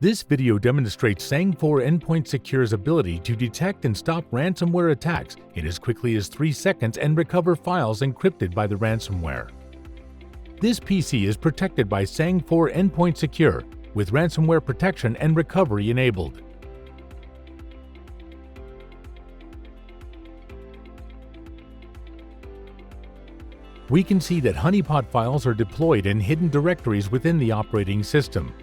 This video demonstrates Sangfor Endpoint Secure's ability to detect and stop ransomware attacks in as quickly as 3 seconds and recover files encrypted by the ransomware. This PC is protected by Sangfor Endpoint Secure, with ransomware protection and recovery enabled. We can see that Honeypot files are deployed in hidden directories within the operating system.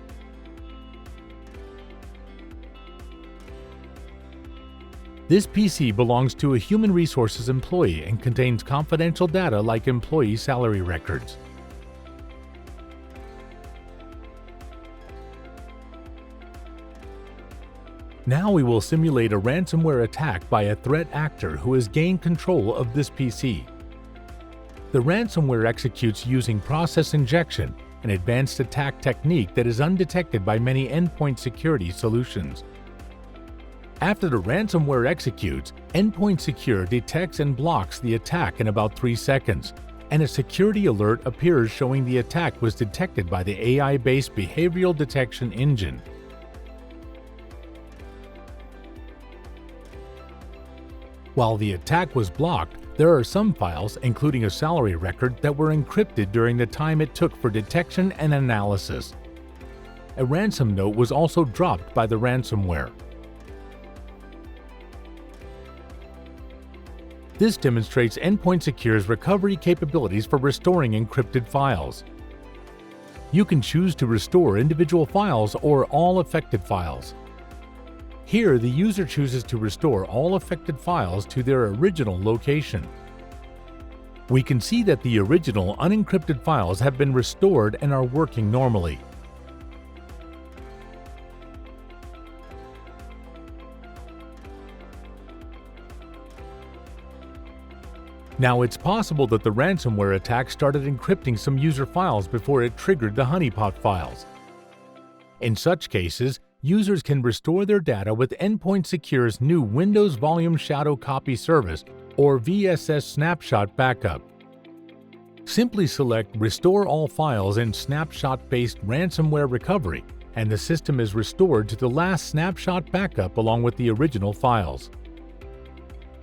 This PC belongs to a human resources employee and contains confidential data like employee salary records. Now we will simulate a ransomware attack by a threat actor who has gained control of this PC. The ransomware executes using process injection, an advanced attack technique that is undetected by many endpoint security solutions. After the ransomware executes, Endpoint Secure detects and blocks the attack in about 3 seconds, and a security alert appears showing the attack was detected by the AI-based behavioral detection engine. While the attack was blocked, there are some files, including a salary record, that were encrypted during the time it took for detection and analysis. A ransom note was also dropped by the ransomware. This demonstrates Endpoint Secure's recovery capabilities for restoring encrypted files. You can choose to restore individual files or all affected files. Here, the user chooses to restore all affected files to their original location. We can see that the original unencrypted files have been restored and are working normally. Now, it's possible that the ransomware attack started encrypting some user files before it triggered the Honeypot files. In such cases, users can restore their data with Endpoint Secure's new Windows Volume Shadow Copy Service or VSS Snapshot Backup. Simply select Restore All Files in Snapshot-based ransomware recovery, and the system is restored to the last snapshot backup along with the original files.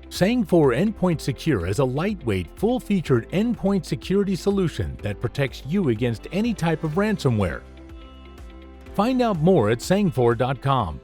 Sangfor Endpoint Secure is a lightweight, full-featured endpoint security solution that protects you against any type of ransomware. Find out more at sangfor.com.